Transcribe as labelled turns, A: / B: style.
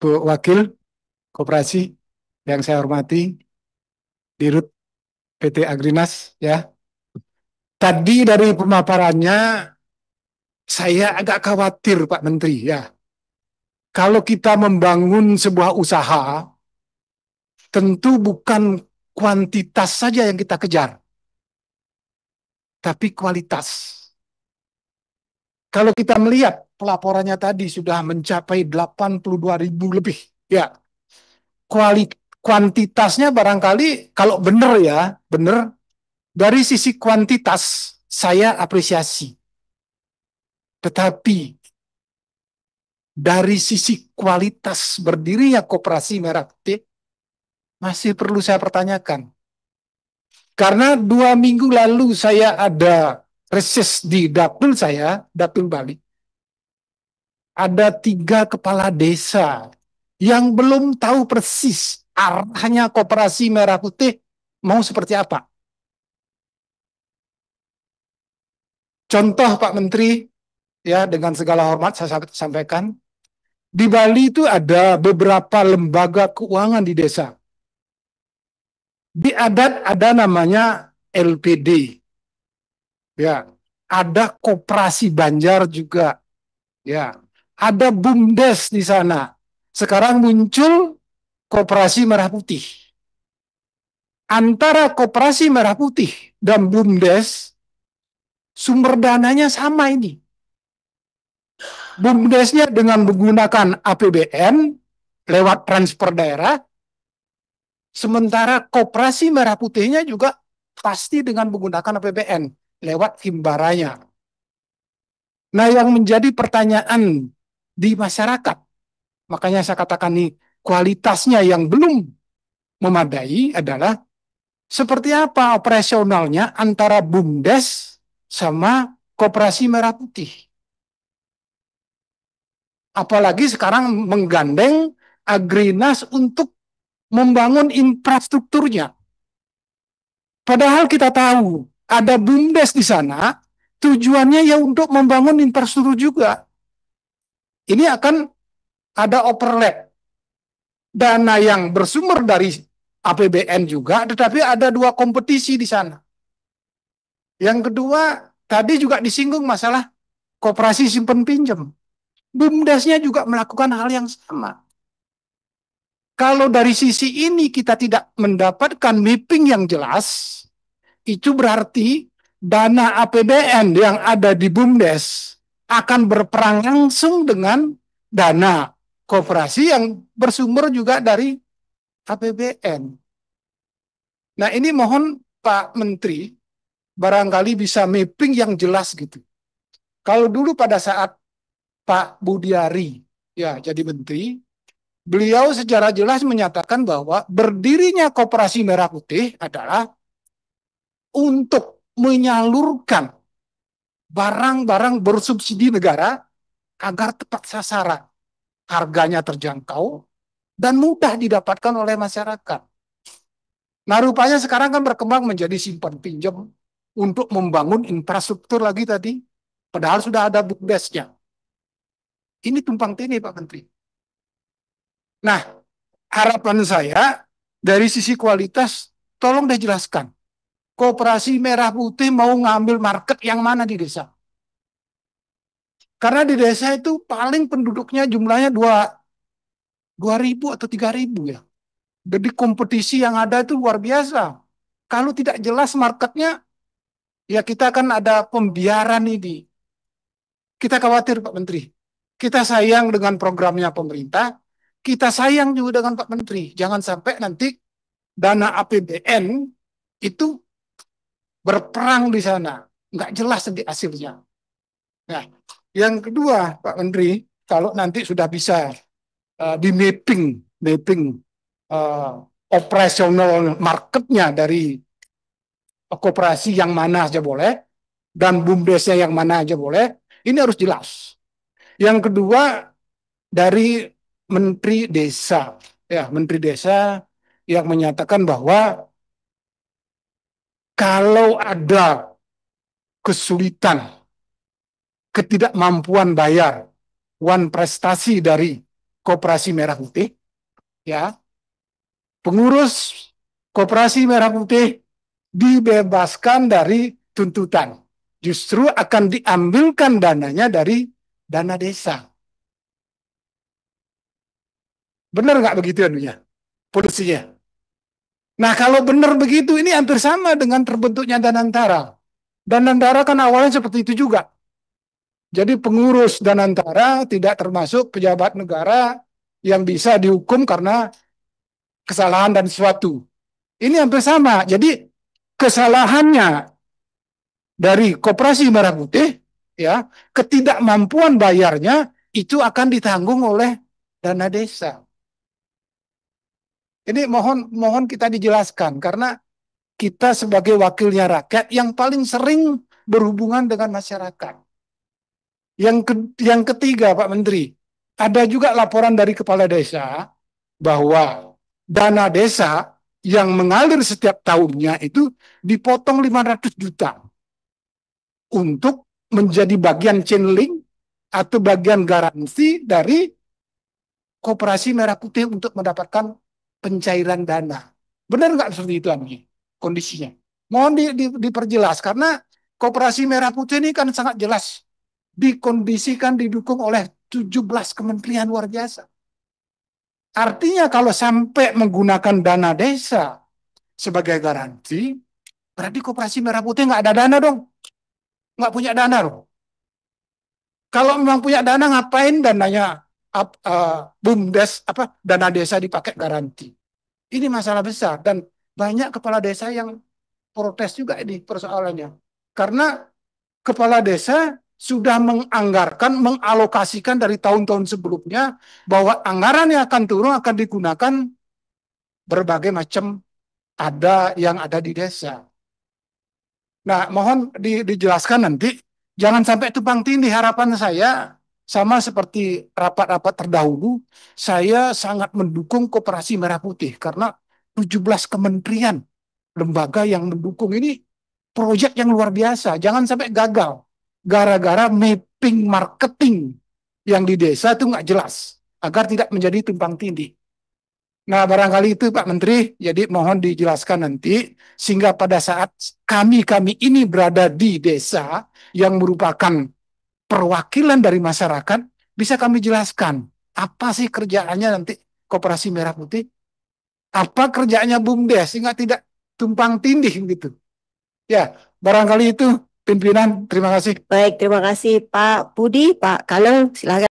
A: Bu Wakil Koperasi yang saya hormati, Dirut PT Agrinas ya. Tadi dari pemaparannya saya agak khawatir Pak Menteri ya. Kalau kita membangun sebuah usaha, tentu bukan kuantitas saja yang kita kejar, tapi kualitas. Kalau kita melihat pelaporannya tadi sudah mencapai 82.000 lebih ya. Kuantitasnya barangkali kalau benar ya, benar dari sisi kuantitas saya apresiasi. Tetapi dari sisi kualitas berdirinya Koperasi Merah Putih masih perlu saya pertanyakan. Karena 2 minggu lalu saya ada reses di dapil saya, dapil Bali. Ada 3 kepala desa yang belum tahu persis arahnya Koperasi Merah Putih mau seperti apa. Contoh Pak Menteri, ya dengan segala hormat saya sampaikan, di Bali itu ada beberapa lembaga keuangan di desa. Di adat ada namanya LPD. Ya, ada Koperasi Banjar juga. Ya, ada BUMDes di sana. Sekarang muncul Koperasi Merah Putih. Antara Koperasi Merah Putih dan BUMDes sumber dananya sama ini. BUMDesnya dengan menggunakan APBN lewat transfer daerah, sementara Koperasi Merah Putihnya juga pasti dengan menggunakan APBN lewat himbaranya. Nah, yang menjadi pertanyaan di masyarakat, makanya saya katakan nih, kualitasnya yang belum memadai adalah seperti apa operasionalnya antara BUMDes sama Koperasi Merah Putih. Apalagi sekarang menggandeng Agrinas untuk membangun infrastrukturnya. Padahal kita tahu ada BUMDes di sana, tujuannya ya untuk membangun infrastruktur juga. Ini akan ada overlap. Dana yang bersumber dari APBN juga, tetapi ada 2 kompetisi di sana. Yang kedua, tadi juga disinggung masalah koperasi simpan pinjam. BUMDesnya juga melakukan hal yang sama. Kalau dari sisi ini kita tidak mendapatkan mapping yang jelas, itu berarti dana APBN yang ada di BUMDes akan berperang langsung dengan dana koperasi yang bersumber juga dari APBN. Nah, ini mohon Pak Menteri barangkali bisa mapping yang jelas gitu. Kalau dulu pada saat Pak Budiari ya jadi menteri, beliau secara jelas menyatakan bahwa berdirinya Koperasi Merah Putih adalah untuk menyalurkan barang-barang bersubsidi negara agar tepat sasaran, harganya terjangkau, dan mudah didapatkan oleh masyarakat. Nah, rupanya sekarang kan berkembang menjadi simpan pinjam untuk membangun infrastruktur lagi tadi, padahal sudah ada BUMDesnya. Ini tumpang tindih, Pak Menteri. Nah, harapan saya dari sisi kualitas, tolong dijelaskan. Koperasi Merah Putih mau ngambil market yang mana di desa? Karena di desa itu paling penduduknya jumlahnya 2.000 atau 3.000 ya. Jadi kompetisi yang ada itu luar biasa. Kalau tidak jelas marketnya, ya kita akan ada pembiaran ini. Kita khawatir Pak Menteri. Kita sayang dengan programnya pemerintah, kita sayang juga dengan Pak Menteri. Jangan sampai nanti dana APBN itu berperang di sana. Nggak jelas nanti hasilnya. Nah, yang kedua Pak Menteri, kalau nanti sudah bisa di mapping uh, operasional marketnya dari koperasi yang mana aja boleh, dan BUMDesnya yang mana aja boleh, ini harus jelas. Yang kedua, dari Menteri Desa, ya Menteri Desa yang menyatakan bahwa kalau ada kesulitan, ketidakmampuan bayar, uang prestasi dari Koperasi Merah Putih, ya, pengurus Koperasi Merah Putih dibebaskan dari tuntutan. Justru akan diambilkan dananya dari dana desa. Benar nggak begitu anunya? Polisinya. Nah, kalau benar begitu, ini hampir sama dengan terbentuknya Danantara. Danantara kan awalnya seperti itu juga. Jadi pengurus Danantara tidak termasuk pejabat negara yang bisa dihukum karena kesalahan dan sesuatu. Ini hampir sama. Jadi kesalahannya dari Koperasi Merah Putih, ya, ketidakmampuan bayarnya itu akan ditanggung oleh dana desa. Ini mohon kita dijelaskan karena kita sebagai wakilnya rakyat yang paling sering berhubungan dengan masyarakat. Yang ketiga, Pak Menteri, ada juga laporan dari kepala desa bahwa dana desa yang mengalir setiap tahunnya itu dipotong 500 juta untuk menjadi bagian channeling atau bagian garansi dari Koperasi Merah Putih untuk mendapatkan pencairan dana. Benar nggak seperti itu, Ami? Kondisinya? Mohon diperjelas, karena Koperasi Merah Putih ini kan sangat jelas dikondisikan, didukung oleh 17 kementerian luar biasa. Artinya kalau sampai menggunakan dana desa sebagai garansi, berarti Koperasi Merah Putih nggak ada dana dong. Nggak punya dana dong. Kalau memang punya dana, ngapain dananya BUMDes, dana desa dipakai garansi? Ini masalah besar dan banyak kepala desa yang protes juga ini persoalannya. Karena kepala desa sudah menganggarkan, mengalokasikan dari tahun-tahun sebelumnya bahwa anggaran yang akan turun akan digunakan berbagai macam yang ada di desa. Nah, mohon dijelaskan nanti, jangan sampai tumpang tindih. Harapan saya sama seperti rapat-rapat terdahulu, saya sangat mendukung Koperasi Merah Putih karena 17 kementerian lembaga yang mendukung ini proyek yang luar biasa. Jangan sampai gagal gara-gara mapping marketing yang di desa itu nggak jelas agar tidak menjadi tumpang tindih. Nah, barangkali itu Pak Menteri, jadi mohon dijelaskan nanti, sehingga pada saat kami ini berada di desa yang merupakan perwakilan dari masyarakat, bisa kami jelaskan apa sih kerjaannya nanti Koperasi Merah Putih, apa kerjaannya BUMDes, sehingga tidak tumpang tindih gitu. Ya, barangkali itu pimpinan, terima kasih.
B: Baik, terima kasih Pak Budi, Pak Kaleng, silakan.